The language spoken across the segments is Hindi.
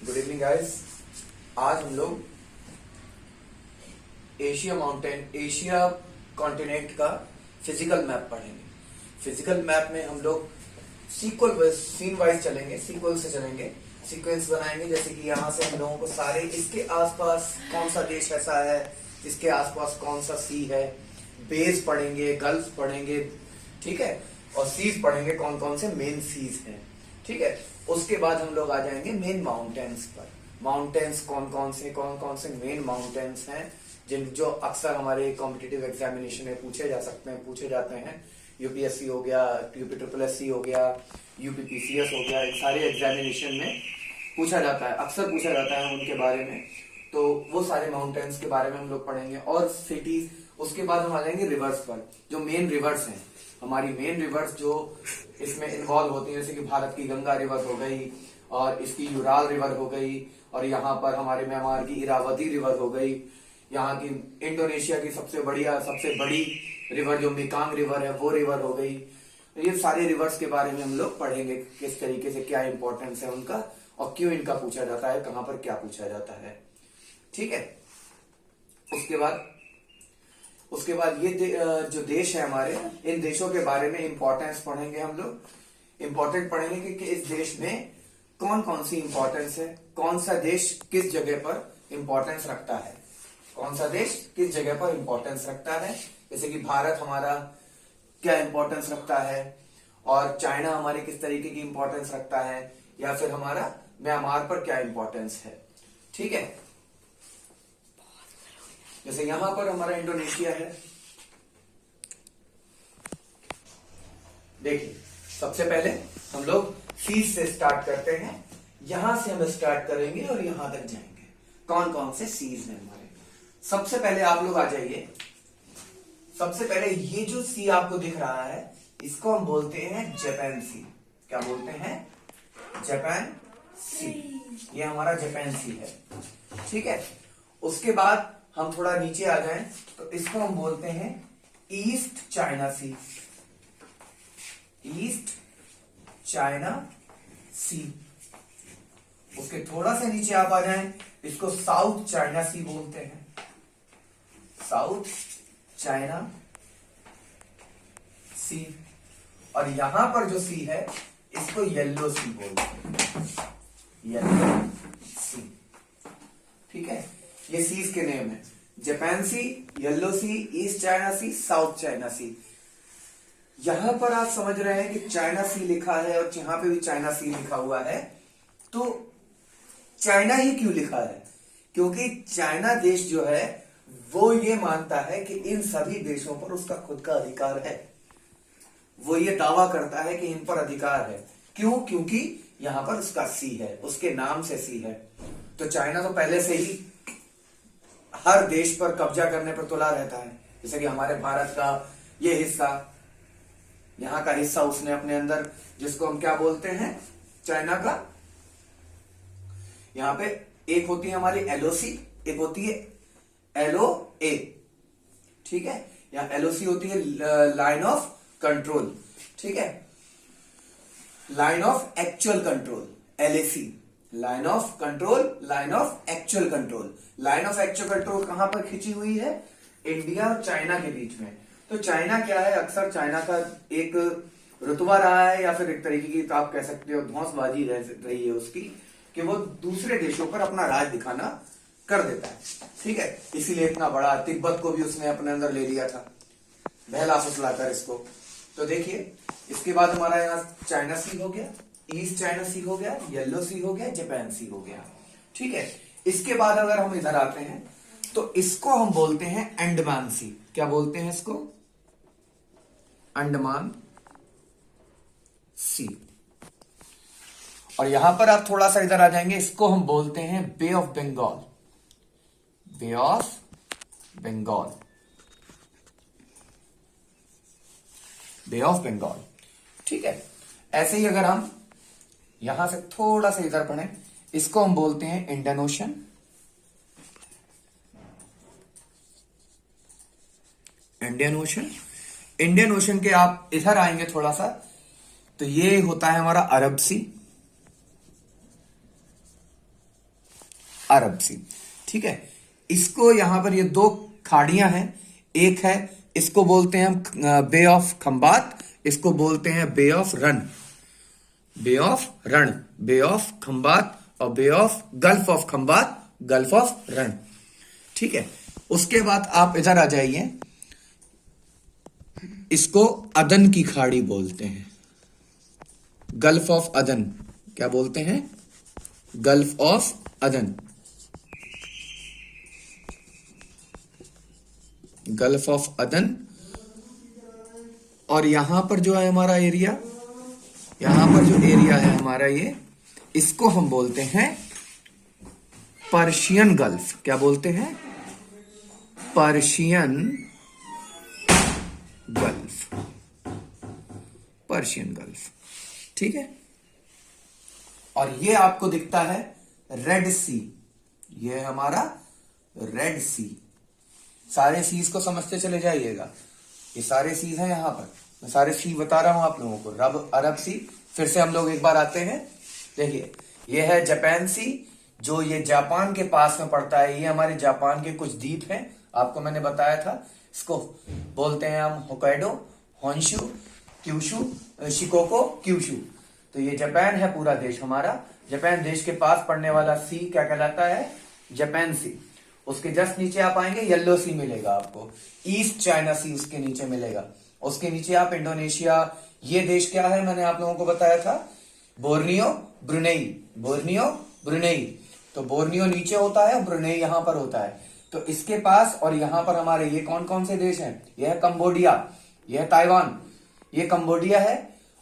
Good evening guys. आज हम लोग एशिया कॉन्टिनेंट का फिजिकल मैप पढ़ेंगे। फिजिकल मैप में हम लोग सीन वाइज चलेंगे, सीक्वल से चलेंगे, सीक्वेंस बनाएंगे। जैसे कि यहाँ से हम लोगों को सारे इसके आसपास कौन सा देश ऐसा है, इसके आसपास कौन सा सी है, बेस पढ़ेंगे, गल्फ पढ़ेंगे, ठीक है, और सीज पढ़ेंगे, कौन कौन से मेन सीज हैं, ठीक है। उसके बाद हम लोग आ जाएंगे मेन माउंटेन्स पर। माउंटेन्स कौन कौन से मेन माउंटेन्स हैं जो अक्सर हमारे कॉम्पिटिटिव एग्जामिनेशन में पूछे जाते हैं। यूपीएससी हो गया, यूपी हो गया, यूपीपीसीएस हो गया, इन सारे एग्जामिनेशन में पूछा जाता है, अक्सर पूछा जाता है उनके बारे में। तो वो सारे माउंटेन्स के बारे में हम लोग पढ़ेंगे और सिटीज। उसके बाद हम आ जाएंगे रिवर्स पर, जो मेन रिवर्स हैं, हमारी मेन रिवर्स जो इसमें इन्वॉल्व होती है, जैसे कि भारत की गंगा रिवर हो गई और इसकी यूराल रिवर हो गई, और यहाँ पर हमारे म्यांमार की इरावती रिवर हो गई, यहाँ की इंडोनेशिया की सबसे बड़ी रिवर जो मेकांग रिवर है वो रिवर हो गई। ये सारे रिवर्स के बारे में हम लोग पढ़ेंगे, किस तरीके से क्या इंपॉर्टेंस है उनका और क्यों इनका पूछा जाता है, कहां पर क्या पूछा जाता है, ठीक है। उसके बाद ये जो देश है हमारे, इन देशों के बारे में इंपॉर्टेंस पढ़ेंगे हम लोग। इंपॉर्टेंट पढ़ेंगे कि इस देश में कौन कौन सी इंपॉर्टेंस है, कौन सा देश किस जगह पर इंपॉर्टेंस रखता है, कौन सा देश किस जगह पर इंपॉर्टेंस रखता है। जैसे कि भारत हमारा क्या इंपॉर्टेंस रखता है और चाइना हमारे किस तरीके की इंपॉर्टेंस रखता है, या फिर हमारा म्यांमार पर क्या इंपॉर्टेंस है, ठीक है। जैसे यहां पर हमारा इंडोनेशिया है। देखिए, सबसे पहले हम लोग सीज से स्टार्ट करते हैं। यहां से हम स्टार्ट करेंगे और यहां तक जाएंगे। कौन कौन से सीज हैं हमारे। सबसे पहले आप लोग आ जाइए। सबसे पहले ये जो सी आपको दिख रहा है, इसको हम बोलते हैं जापान सी। क्या बोलते हैं? जापान सी। ये हमारा जापान सी है, ठीक है। उसके बाद हम थोड़ा नीचे आ जाएं तो इसको हम बोलते हैं ईस्ट चाइना सी। ईस्ट चाइना सी। उसके थोड़ा सा नीचे आप आ जाएं, इसको साउथ चाइना सी बोलते हैं। साउथ चाइना सी। और यहां पर जो सी है, इसको येलो सी बोलते हैं। येलो सी, ठीक है। ये सीज के नेम है, जापान सी, येलो सी, ईस्ट चाइना सी, साउथ चाइना सी। यहां पर आप समझ रहे हैं कि चाइना सी लिखा है और यहां पे भी चाइना सी लिखा हुआ है। तो चाइना ही क्यों लिखा है? क्योंकि चाइना देश जो है वो ये मानता है कि इन सभी देशों पर उसका खुद का अधिकार है। वो ये दावा करता है कि इन पर अधिकार है। क्यों? क्योंकि यहां पर उसका सी है, उसके नाम से सी है। तो चाइना तो पहले से ही हर देश पर कब्जा करने पर तुला रहता है। जैसे कि हमारे भारत का ये हिस्सा, यहां का हिस्सा उसने अपने अंदर, जिसको हम क्या बोलते हैं, चाइना का। यहां पे एक होती है हमारी एलओसी, एक होती है एलओए, ठीक है। यहां एलओसी होती है लाइन ऑफ कंट्रोल, ठीक है। Line of actual control, LAC, line of control, line of actual control. Line of actual control कहां पर खींची हुई है? इंडिया और चाइना के बीच में। तो चाइना क्या है, अक्सर चाइना का एक रुतबा रहा है, या फिर एक तरीके की, तो आप कह सकते हो धौंसबाजी रही है उसकी, कि वो दूसरे देशों पर अपना राज दिखाना कर देता है, ठीक है। इसीलिए इतना बड़ा तिब्बत को भी उसने अपने अंदर ले लिया था, बहला फुसलाकर इसको। तो देखिए, इसके बाद हमारा यहाँ चाइना सी हो गया, ईस्ट चाइना सी हो गया, येलो सी हो गया, जापान सी हो गया, ठीक है। इसके बाद अगर हम इधर आते हैं तो इसको हम बोलते हैं अंडमान सी। क्या बोलते हैं इसको? अंडमान सी। और यहां पर आप थोड़ा सा इधर आ जाएंगे, इसको हम बोलते हैं Bay of Bengal. Bay of Bengal, Bay of Bengal, ठीक है। ऐसे ही अगर हम यहां से थोड़ा सा इधर पढ़ें, इसको हम बोलते हैं Indian ocean. Indian ocean. Indian ocean के आप इधर आएंगे थोड़ा सा, तो ये होता है हमारा अरब सी। अरब सी। ठीक है, इसको यहां पर ये दो खाड़ियां हैं, एक है इसको बोलते हैं हम बे ऑफ खंबात, इसको बोलते हैं Bay of Rann, bay of Rann, bay of Khambhat और Bay of Gulf of Khambhat, Gulf of Rann. ठीक है, उसके बाद आप इधर आ जाइए, इसको अदन की खाड़ी बोलते हैं, गल्फ ऑफ अदन। क्या बोलते हैं? गल्फ ऑफ अदन, गल्फ ऑफ अदन। और यहां पर जो है हमारा एरिया, यहां पर जो एरिया है हमारा ये, इसको हम बोलते हैं पर्शियन गल्फ। क्या बोलते हैं? Persian gulf, Persian gulf. ठीक है, और ये आपको दिखता है रेड सी, ये है हमारा रेड सी। सारे सीज को समझते चले जाइएगा, ये सारे सीज हैं यहां पर, मैं सारे सी बता रहा हूं आप लोगों को। अरब सी, फिर से हम लोग एक बार आते हैं, देखिए ये है जापान सी, जो ये जापान के पास में पड़ता है, ये हमारे जापान के कुछ द्वीप हैं, आपको मैंने बताया था। इसको बोलते हैं हम होकाइडो, होन्शु, क्यूशु, शिकोको, क्यूशु। तो ये जापान है पूरा देश हमारा, जापान देश के पास पड़ने वाला सी क्या कहलाता है? जापान सी। उसके जस्ट नीचे आप आएंगे, येलो सी मिलेगा आपको, ईस्ट चाइना सी उसके नीचे मिलेगा। उसके नीचे आप इंडोनेशिया, ये देश क्या है मैंने आप लोगों को बताया था, बोर्नियो, ब्रुनेई, बोर्नियो, ब्रुनेई। तो बोर्नियो नीचे होता है, ब्रुनेई यहां पर होता है। तो इसके पास और यहां पर हमारे ये कौन कौन से देश हैं? यह है कंबोडिया, यह है ताइवान, ये कंबोडिया है,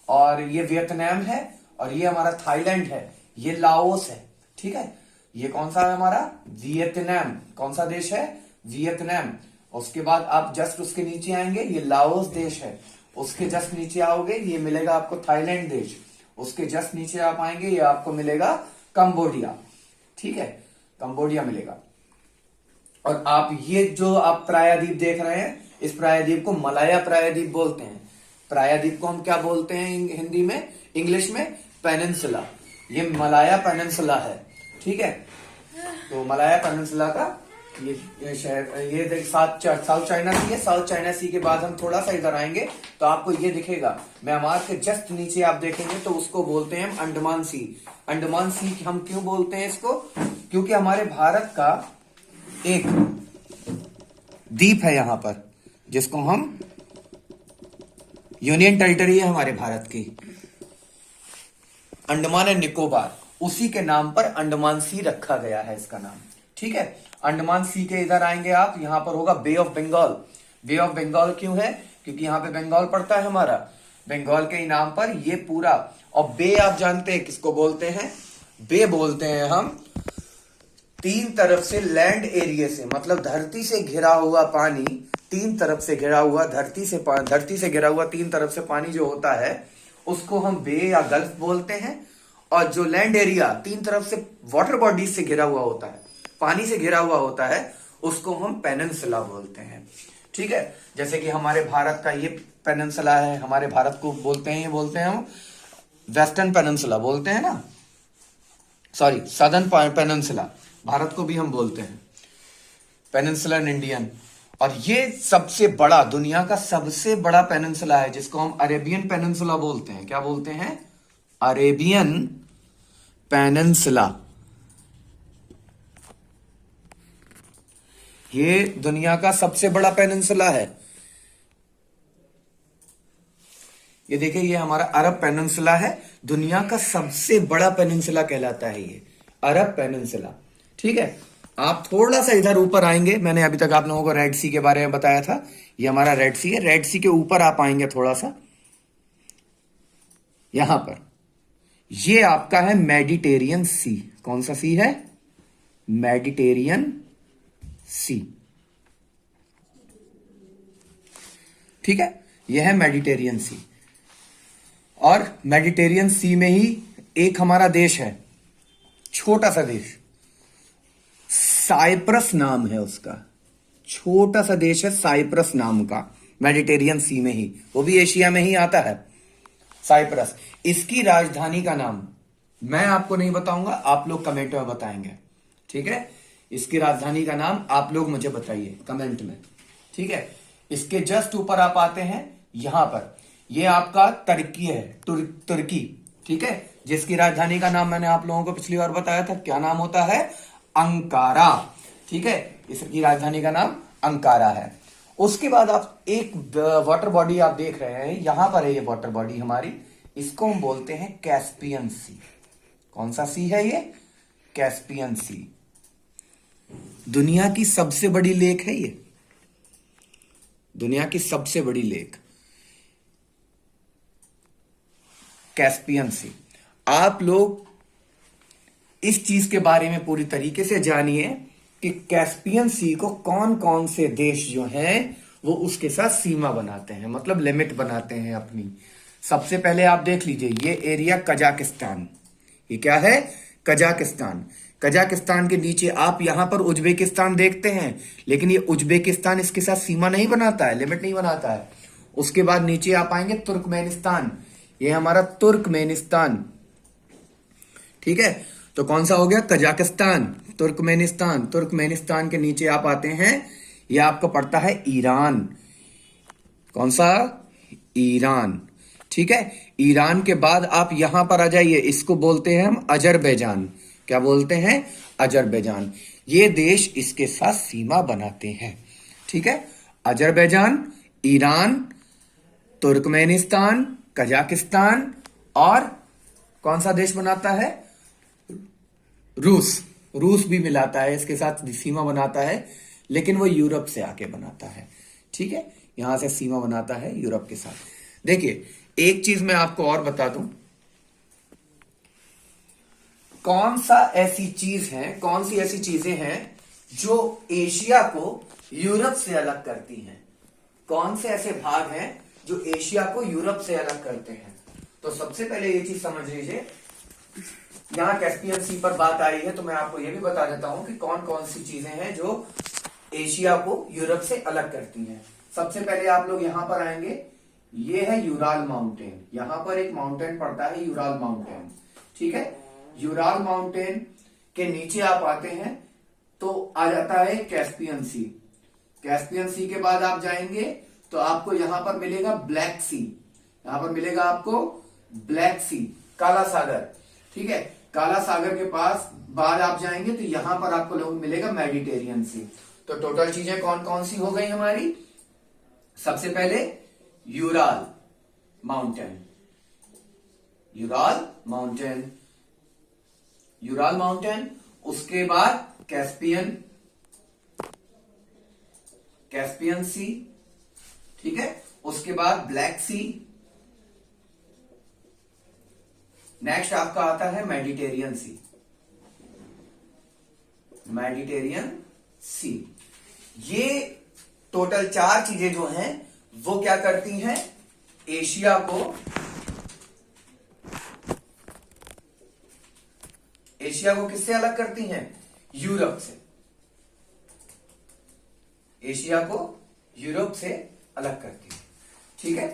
और ये वियतनाम है, और ये हमारा थाईलैंड है, ये लाओस है। ठीक है, ये कौन सा है हमारा? वियतनाम। कौन सा देश है? वियतनाम। उसके बाद आप जस्ट उसके नीचे आएंगे, ये लाओस देश है। उसके जस्ट नीचे आओगे, ये मिलेगा आपको थाईलैंड देश। उसके जस्ट नीचे आप आएंगे, ये आपको मिलेगा कंबोडिया। ठीक है, कंबोडिया मिलेगा। और आप ये जो आप प्रायद्वीप देख रहे हैं, इस प्रायद्वीप को मलाया प्रायद्वीप बोलते हैं। प्रायद्वीप को हम क्या बोलते हैं हिंदी में, इंग्लिश में? पेनिनसुला। ये मलाया पेनिनसुला है। ठीक है, तो मलाया पेनिनसुला का ये शहर, ये देख साउथ चाइना सी है। साउथ चाइना सी के बाद हम थोड़ा सा इधर आएंगे तो आपको ये दिखेगा, म्यांमार के जस्ट नीचे आप देखेंगे तो उसको बोलते हैं हम अंडमान सी। अंडमान सी हम क्यों बोलते हैं इसको? क्योंकि हमारे भारत का एक द्वीप है यहां पर, जिसको हम यूनियन टेरिटरी है हमारे भारत की, अंडमान एंड निकोबार, उसी के नाम पर अंडमान सी रखा गया है इसका नाम। ठीक है, अंडमान सी के इधर आएंगे आप, यहां पर होगा Bay of Bengal. Bay of Bengal क्यों है? क्योंकि यहां पे बंगाल पड़ता है हमारा, बंगाल के ही नाम पर ये पूरा। और बे आप जानते हैं किसको बोलते हैं? बे बोलते हैं हम तीन तरफ से लैंड एरिया से, मतलब धरती से घिरा हुआ पानी, तीन तरफ से घिरा हुआ, धरती से घिरा हुआ तीन तरफ से पानी जो होता है, उसको हम बे या गल्फ बोलते हैं। और जो लैंड एरिया तीन तरफ से वाटर बॉडीज से घिरा हुआ होता है, पानी से घिरा हुआ होता है, उसको हम पेनिनसुला बोलते हैं। ठीक है, जैसे कि हमारे भारत का ये पेनिनसुला है, हमारे भारत को बोलते हैं, ये बोलते हैं हम वेस्टर्न पेनिनसुला बोलते हैं ना, सॉरी सदर्न पेनिनसुला, भारत को भी हम बोलते हैं पेनिनसुला इंडियन। और ये सबसे बड़ा, दुनिया का सबसे बड़ा पेनिनसुला है, जिसको हम अरेबियन पेनिनसुला बोलते हैं। क्या बोलते हैं? Arabian peninsula. ये दुनिया का सबसे बड़ा पेनिनसुला है। ये देखिए, ये हमारा अरब पेनिनसुला है, दुनिया का सबसे बड़ा पेनिनसुला कहलाता है ये अरब पेनिनसुला। ठीक है, आप थोड़ा सा इधर ऊपर आएंगे, मैंने अभी तक आप लोगों को रेड सी के बारे में बताया था, ये हमारा रेड सी है। रेड सी के ऊपर आप आएंगे थोड़ा सा, यहां पर ये आपका है मेडिटेरियन सी। कौन सा सी है? मेडिटेरियन सी। ठीक है, यह है मेडिटेरियन सी। और मेडिटेरियन सी में ही एक हमारा देश है, छोटा सा देश, साइप्रस नाम है उसका, छोटा सा देश है साइप्रस नाम का, मेडिटेरियन सी में ही, वो भी एशिया में ही आता है, साइप्रस। इसकी राजधानी का नाम मैं आपको नहीं बताऊंगा, आप लोग कमेंट में बताएंगे। ठीक ठीक है, इसकी राजधानी का नाम आप लोग मुझे बताइए कमेंट में। ठीक है, इसके जस्ट ऊपर आप आते हैं यहां पर, ये आपका तुर्की है, तुर्की। ठीक है, जिसकी राजधानी का नाम मैंने आप लोगों को पिछली बार बताया था, क्या नाम होता है? अंकारा। ठीक है, इसकी राजधानी का नाम अंकारा है। उसके बाद आप एक वाटर बॉडी आप देख रहे हैं, यहां पर है ये वाटर बॉडी हमारी, इसको हम बोलते हैं कैस्पियन सी। कौन सा सी है ये? कैस्पियन सी। दुनिया की सबसे बड़ी लेक है ये, दुनिया की सबसे बड़ी लेक कैस्पियन सी। आप लोग इस चीज के बारे में पूरी तरीके से जानिए कि कैस्पियन सी को कौन कौन से देश जो हैं वो उसके साथ सीमा बनाते हैं, मतलब लिमिट बनाते हैं अपनी। सबसे पहले आप देख लीजिए ये एरिया कजाकिस्तान, ये क्या है? कजाकिस्तान। कजाकिस्तान के नीचे आप यहां पर उज्बेकिस्तान देखते हैं, लेकिन ये उज्बेकिस्तान इसके साथ सीमा नहीं बनाता है, लिमिट नहीं बनाता है। उसके बाद नीचे आप आएंगे तुर्कमेनिस्तान, ये हमारा तुर्कमेनिस्तान। ठीक है, तो कौन सा हो गया? Kazakhstan, Turkmenistan. तुर्कमेनिस्तान के नीचे आप आते हैं, ये आपको पड़ता है ईरान। कौन सा? ईरान। ठीक है, ईरान के बाद आप यहां पर आ जाइए, इसको बोलते हैं हम अजरबैजान। क्या बोलते हैं? अजरबैजान। ये देश इसके साथ सीमा बनाते हैं। ठीक है, अजरबैजान, ईरान, तुर्कमेनिस्तान, कजाकिस्तान और कौन सा देश बनाता है? रूस। रूस भी मिलाता है इसके साथ, सीमा बनाता है, लेकिन वो यूरोप से आके बनाता है। ठीक है, यहां से सीमा बनाता है यूरोप के साथ। देखिए, एक चीज मैं आपको और बता दूं, कौन सा ऐसी चीज है, कौन सी ऐसी चीजें हैं जो एशिया को यूरोप से अलग करती हैं? कौन से ऐसे भाग हैं जो एशिया को यूरोप से अलग करते हैं? तो सबसे पहले ये चीज समझ लीजिए, यहां कैस्पियन सी पर बात आई है तो मैं आपको यह भी बता देता हूं कि कौन कौन सी चीजें हैं जो एशिया को यूरोप से अलग करती हैं। सबसे पहले आप लोग यहां पर आएंगे, ये है यूराल माउंटेन। यहां पर एक माउंटेन पड़ता है यूराल माउंटेन। ठीक है, यूराल माउंटेन के नीचे आप आते हैं तो आ जाता है कैस्पियन सी। कैस्पियन सी के बाद आप जाएंगे तो आपको यहां पर मिलेगा ब्लैक सी, यहां पर मिलेगा आपको ब्लैक सी, काला सागर। ठीक है, काला सागर के पास बाद आप जाएंगे तो यहां पर आपको लोग मिलेगा मेडिटेरियन सी। तो टोटल चीजें कौन कौन सी हो गई हमारी? सबसे पहले Ural mountain, Ural mountain, Ural mountain. उसके बाद कैस्पियन, कैस्पियन सी। ठीक है, उसके बाद ब्लैक सी। नेक्स्ट आपका आता है मेडिटेरियन सी, मेडिटेरियन सी। ये टोटल 4 चीजें जो हैं वो क्या करती हैं? एशिया को, एशिया को किससे अलग करती हैं? यूरोप से। एशिया को यूरोप से अलग करती है। ठीक है,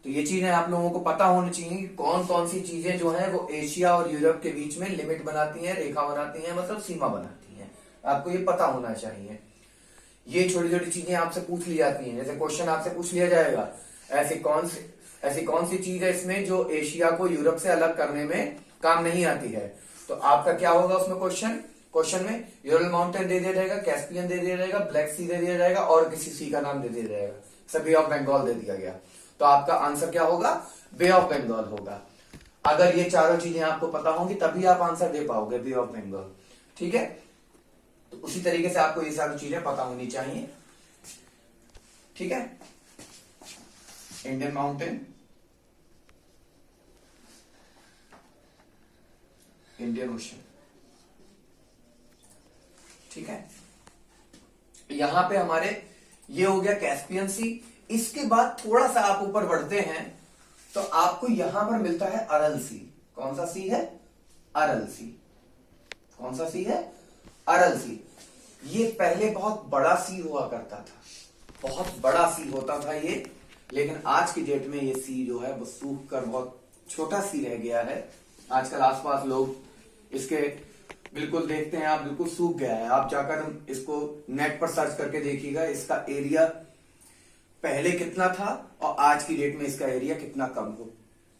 तो ये चीजें आप लोगों को पता होनी चाहिए कि कौन कौन सी चीजें जो हैं वो एशिया और यूरोप के बीच में लिमिट बनाती हैं, रेखा बनाती हैं, मतलब सीमा बनाती हैं। आपको ये पता होना चाहिए। ये छोटी छोटी चीजें आपसे पूछ ली जाती हैं, जैसे क्वेश्चन आपसे पूछ लिया जाएगा, ऐसी कौन सी चीज है इसमें जो एशिया को यूरोप से अलग करने में काम नहीं आती है? तो आपका क्या होगा उसमें क्वेश्चन में यूरल माउंटेन दे दिया जाएगा, कैस्पियन दे दिया जाएगा, ब्लैक सी दे दिया जाएगा और किसी सी का नाम दे दिया जाएगा, सब बे ऑफ बंगाल दे दिया गया। तो आपका आंसर क्या होगा? बे ऑफ बंगाल होगा। अगर ये चारों चीजें आपको पता होंगी तभी आप आंसर दे पाओगे, बे ऑफ बंगाल। ठीक है, तो उसी तरीके से आपको ये सारी चीजें पता होनी चाहिए। ठीक है, इंडियन माउंटेन, इंडियन ओशन। ठीक है, यहां पे हमारे ये हो गया कैस्पियन सी। इसके बाद थोड़ा सा आप ऊपर बढ़ते हैं तो आपको यहां पर मिलता है अरल सी। कौन सा सी है? अरल सी। कौन सा सी है? अरल सी। ये पहले बहुत बड़ा सी हुआ करता था, बहुत बड़ा सी होता था ये, लेकिन आज की डेट में ये सी जो है वो सूख कर बहुत छोटा सी रह गया है। आजकल आसपास लोग इसके बिल्कुल देखते हैं आप, बिल्कुल सूख गया है। आप जाकर इसको नेट पर सर्च करके देखिएगा, इसका एरिया पहले कितना था और आज की डेट में इसका एरिया कितना कम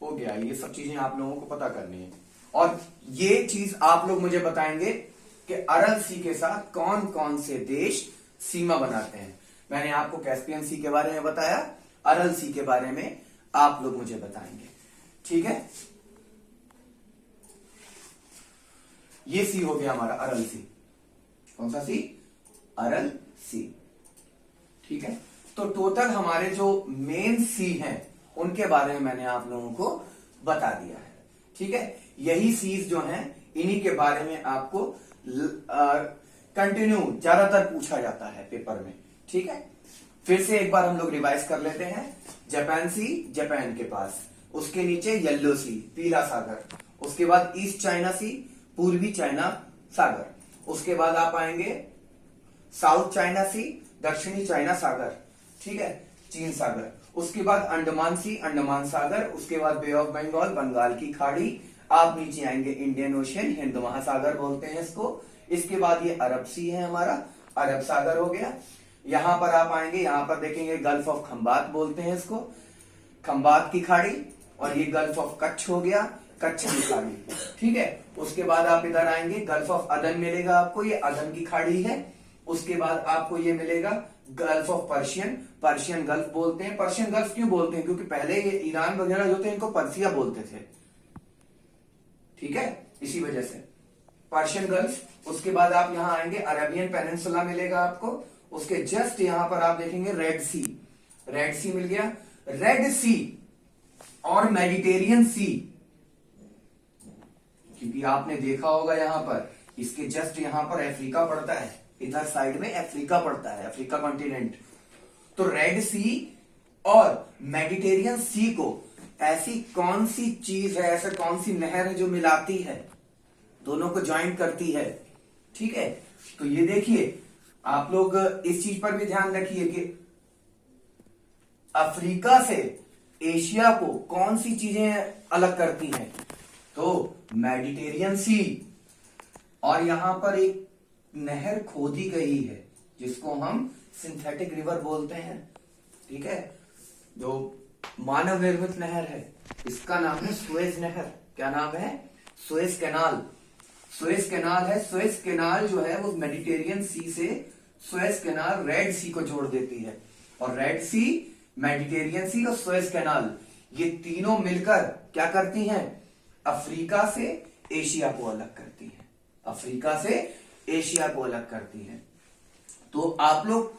हो गया। ये सब चीजें आप लोगों को पता करनी है। और ये चीज आप लोग मुझे बताएंगे कि अरल सी के साथ कौन कौन से देश सीमा बनाते हैं। मैंने आपको कैस्पियन सी के बारे में बताया, अरल सी के बारे में आप लोग मुझे बताएंगे, ठीक है। ये सी हो गया हमारा अरल सी। कौन सा सी? अरल सी, ठीक है। तो टोटल हमारे जो मेन सी हैं उनके बारे में मैंने आप लोगों को बता दिया है, ठीक है। यही सीज जो हैं इन्हीं के बारे में आपको कंटिन्यू ज्यादातर पूछा जाता है पेपर में, ठीक है। फिर से एक बार हम लोग रिवाइज कर लेते हैं। जापान सी, जापान के पास, उसके नीचे येलो सी, पीला सागर, उसके बाद ईस्ट चाइना सी, पूर्वी चाइना सागर, उसके बाद आप आएंगे साउथ चाइना सी, दक्षिणी चाइना सागर, ठीक है, चीन सागर, उसके बाद अंडमान सी, अंडमान सागर, उसके बाद बे ऑफ बंगाल, बंगाल की खाड़ी, आप नीचे आएंगे इंडियन ओशियन, हिंद महासागर बोलते हैं इसको। इसके बाद ये अरब सी है हमारा, अरब सागर हो गया। यहां पर आप आएंगे, यहां पर देखेंगे गल्फ ऑफ खंबात बोलते हैं इसको, खंबात की खाड़ी, और ये गल्फ ऑफ कच्छ हो गया, कच्छ की खाड़ी, ठीक है। उसके बाद आप इधर आएंगे, गल्फ ऑफ अदन मिलेगा आपको, ये अदन की खाड़ी है। उसके बाद आपको ये मिलेगा gulf of Persian, Persian gulf बोलते हैं। पर्शियन गल्फ क्यों बोलते हैं? क्योंकि पहले ये ईरान वगैरह जो थे इनको पर्सिया बोलते थे, ठीक है, इसी वजह से पर्शियन गल्फ। उसके बाद आप यहां आएंगे, अरेबियन पेनिनसुला मिलेगा आपको। उसके जस्ट यहां पर आप देखेंगे रेड सी, रेड सी मिल गया। रेड सी और मेडिटेरियन सी, क्योंकि आपने देखा होगा यहां पर, इसके जस्ट यहां पर अफ्रीका पड़ता है, इधर साइड में अफ्रीका पड़ता है, अफ्रीका कॉन्टिनेंट। तो रेड सी और मेडिटेरियन सी को ऐसी कौन सी चीज है, ऐसा कौन सी नहर है जो मिलाती है, दोनों को ज्वाइन करती है, ठीक है। तो ये देखिए, आप लोग इस चीज पर भी ध्यान रखिए कि अफ्रीका से एशिया को कौन सी चीजें अलग करती हैं। तो मेडिटेरियन सी, और यहां पर एक नहर खोदी गई है जिसको हम सिंथेटिक रिवर बोलते हैं, ठीक है, जो मानव निर्मित नहर है, इसका नाम है सुएज नहर। क्या नाम है? Suez canal. सुएज कैनाल है। सुएज कैनाल जो है वो मेडिटेरियन सी से सुएज कैनाल रेड सी को जोड़ देती है, और रेड सी, मेडिटेरियन सी और सुएज कैनाल, ये तीनों मिलकर क्या करती हैं? अफ्रीका से एशिया को अलग करती हैं, अफ्रीका से एशिया को अलग करती हैं। तो आप लोग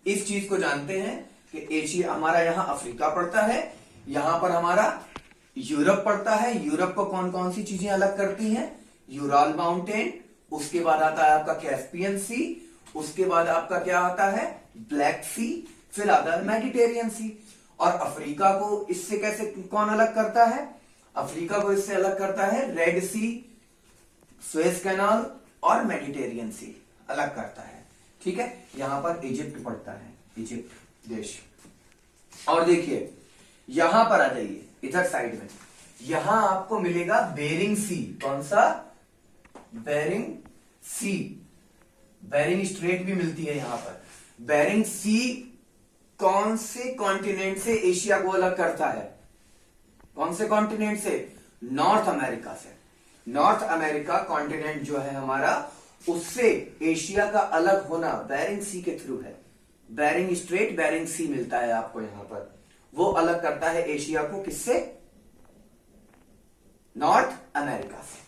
इस चीज को जानते हैं कि एशिया हमारा यहां अफ्रीका पड़ता है, यहां पर हमारा यूरोप पड़ता है। यूरोप को कौन कौन सी चीजें अलग करती हैं? यूराल माउंटेन, उसके बाद आता है आपका कैस्पियन सी, उसके बाद आपका क्या आता है? ब्लैक सी, फिर आता है मेडिटेरियन सी। और अफ्रीका को इससे कैसे कौन अलग करता है? अफ्रीका को इससे अलग करता है रेड सी, सुएज कैनाल और मेडिटेरियन सी अलग करता है, ठीक है। यहां पर इजिप्ट पड़ता है, इजिप्ट देश। और देखिए यहां पर आ जाइए, इधर साइड में, यहां आपको मिलेगा बेरिंग सी। कौन सा? बेरिंग सी। बेरिंग स्ट्रेट भी मिलती है यहां पर। बेरिंग सी कौन से कॉन्टिनेंट से एशिया को अलग करता है? कौन से कॉन्टिनेंट से? नॉर्थ अमेरिका से। नॉर्थ अमेरिका कॉन्टिनेंट जो है हमारा, उससे एशिया का अलग होना बेरिंग सी के थ्रू है। बेरिंग स्ट्रेट, बेरिंग सी मिलता है आपको यहां पर, वो अलग करता है एशिया को। किससे? नॉर्थ अमेरिका से,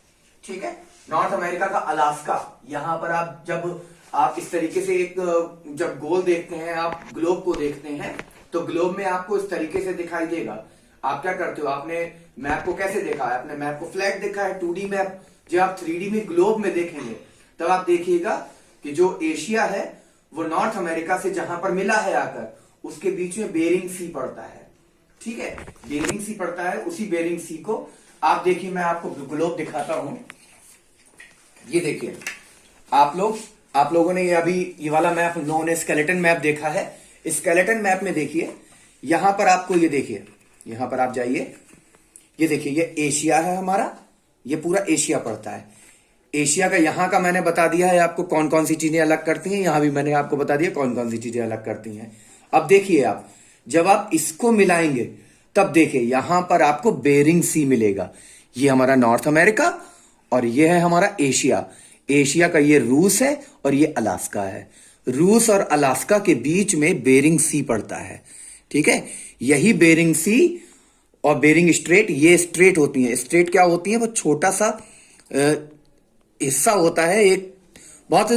ठीक है। नॉर्थ अमेरिका का अलास्का, यहां पर आप जब आप इस तरीके से एक जब गोल देखते हैं, आप ग्लोब को देखते हैं, तो ग्लोब में आपको इस तरीके से दिखाई देगा। आप क्या करते हो? आपने मैप को कैसे देखा है? आपने मैप को फ्लैट देखा है, 2D मैप। जब आप 3D में ग्लोब में देखेंगे तब आप देखिएगा कि जो एशिया है वो नॉर्थ अमेरिका से जहां पर मिला है आकर, उसके बीच में बेरिंग सी पड़ता है, ठीक है। बेरिंग सी पड़ता है, उसी बेरिंग सी को आप देखिए, मैं आपको ग्लोब दिखाता हूं। ये देखिए, आप लोगों ने ये अभी ये वाला मैप, लोगों ने स्केलेटन मैप देखा है। स्केलेटन मैप में देखिए, यहां पर आपको ये देखिए, यहां पर आप जाइए, ये देखिए, ये एशिया है हमारा, ये पूरा एशिया पड़ता है। एशिया का यहाँ का मैंने बता दिया है आपको कौन कौन सी चीजें अलग करती हैं, यहां भी मैंने आपको बता दिया कौन कौन सी चीजें अलग करती हैं। अब देखिए आप, जब आप इसको मिलाएंगे तब देखिए यहां पर आपको बेरिंग सी मिलेगा। ये हमारा नॉर्थ अमेरिका और ये है हमारा एशिया। एशिया का ये रूस है और ये अलास्का है। रूस और अलास्का के बीच में बेरिंग सी पड़ता है, ठीक है। यही बेरिंग सी और बेरिंग स्ट्रेट, ये स्ट्रेट होती है। स्ट्रेट क्या होती है? वो छोटा सा हिस्सा होता है, एक बहुत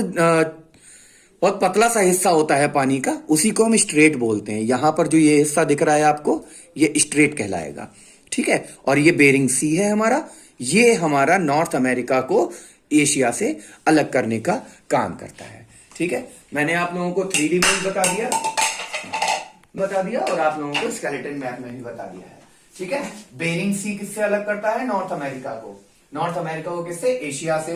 पतला सा हिस्सा होता है पानी का, उसी को हम स्ट्रेट बोलते हैं। यहां पर जो ये हिस्सा दिख रहा है आपको, ये स्ट्रेट कहलाएगा, ठीक है। और ये बेरिंग सी है हमारा, ये हमारा नॉर्थ अमेरिका को एशिया से अलग करने का काम करता है, ठीक है। मैंने आप लोगों को 3D में बता दिया और आप लोगों को स्केलेटन मैप में भी बता दिया है, ठीक है। बेरिंग सी किससे अलग करता है? नॉर्थ अमेरिका को। नॉर्थ अमेरिका को किससे? एशिया से।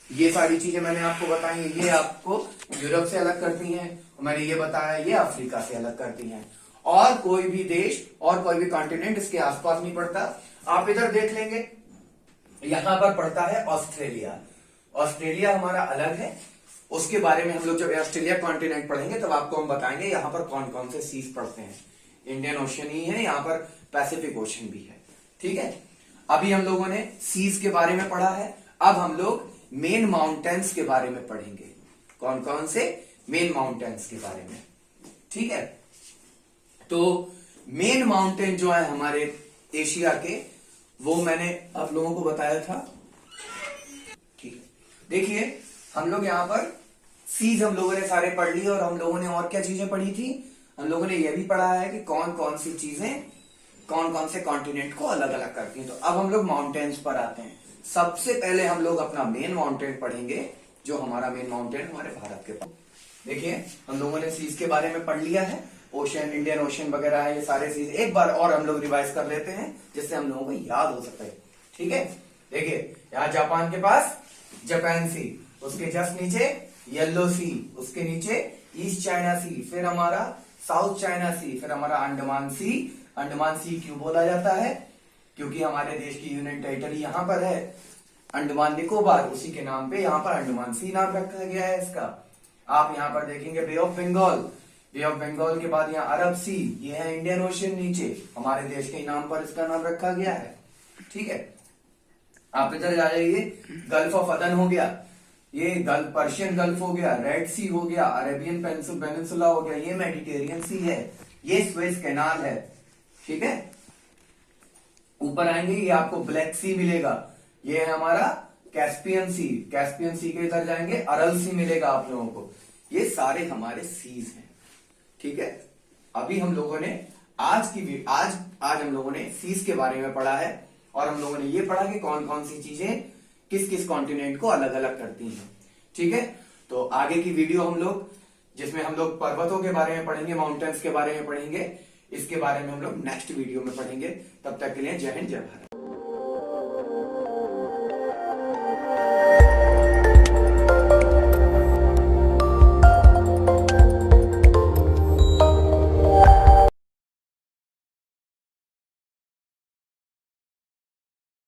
ये सारी चीजें मैंने आपको बताई, ये आपको यूरोप से अलग करती हैं, और मैंने ये बताया ये अफ्रीका से अलग करती हैं। और कोई भी देश और कोई भी कॉन्टिनेंट इसके आसपास नहीं पड़ता। आप इधर देख लेंगे, यहां पर पड़ता है ऑस्ट्रेलिया। ऑस्ट्रेलिया हमारा अलग है, उसके बारे में हम लोग जब ऑस्ट्रेलिया कॉन्टिनेंट पढ़ेंगे तब आपको हम बताएंगे यहाँ पर कौन कौन से सीज पड़ते हैं। इंडियन ओशन ही है, यहाँ पर पैसिफिक ओशन भी है, ठीक है। अभी हम लोगों ने सीज के बारे में पढ़ा है, अब हम लोग मेन माउंटेन्स के बारे में पढ़ेंगे। कौन कौन से? मेन माउंटेन्स के बारे में, ठीक है। तो मेन माउंटेन जो है हमारे एशिया के, वो मैंने आप लोगों को बताया था, ठीक है। देखिए हम लोग यहाँ पर सीज हम लोगों ने सारे पढ़ लिए, और हम लोगों ने और क्या चीजें पढ़ी थी? हम लोगों ने यह भी पढ़ा है कि कौन कौन सी चीजें कौन कौन से कॉन्टिनेंट को अलग अलग करती हैं। तो अब हम लोग माउंटेन्स पर आते हैं। सबसे पहले हम लोग अपना मेन माउंटेन पढ़ेंगे, जो हमारा मेन माउंटेन हमारे भारत के पास। देखिए हम लोगों ने सीज के बारे में पढ़ लिया है, ओशन, इंडियन ओशन वगैरह है, ये सारे सीज एक बार और हम लोग रिवाइज कर लेते हैं, जिससे हम लोगों को याद हो सकता है, ठीक है। देखिए यहाँ जापान के पास जापान सी, उसके जस्ट नीचे येलो सी, उसके नीचे ईस्ट चाइना सी, फिर हमारा साउथ चाइना सी, फिर हमारा अंडमान सी। अंडमान सी क्यों बोला जाता है? क्योंकि हमारे देश की यूनियन टेरिटरी यहाँ पर है अंडमान निकोबार, उसी के नाम पे यहाँ पर अंडमान सी नाम रखा गया है इसका। आप यहाँ पर देखेंगे Bay of Bengal, Bay of Bengal के बाद यहाँ अरब सी, ये है इंडियन ओशन नीचे, हमारे देश के नाम पर इसका नाम रखा गया है, ठीक है। आप इधर आ जाइए, गल्फ ऑफ अदन हो गया, ये गल्फ, पर्शियन गल्फ हो गया, रेड सी हो गया, अरेबियन पेनिनसुला हो गया, ये मेडिटेरियन सी है, ये स्वेज कैनाल है, ठीक है। ऊपर आएंगे ये आपको ब्लैक सी मिलेगा, ये है हमारा कैस्पियन सी, कैस्पियन सी के इधर जाएंगे अरल सी मिलेगा आप लोगों को। ये सारे हमारे सीज हैं, ठीक है। अभी हम लोगों ने आज हम लोगों ने सीज के बारे में पढ़ा है, और हम लोगों ने ये पढ़ा कि कौन कौन सी चीजें किस किस कॉन्टिनेंट को अलग अलग करती हैं, ठीक है। तो आगे की वीडियो हम लोग, जिसमें हम लोग पर्वतों के बारे में पढ़ेंगे, माउंटेन्स के बारे में पढ़ेंगे, इसके बारे में हम लोग नेक्स्ट वीडियो में पढ़ेंगे। तब तक के लिए जय हिंद जय भारत।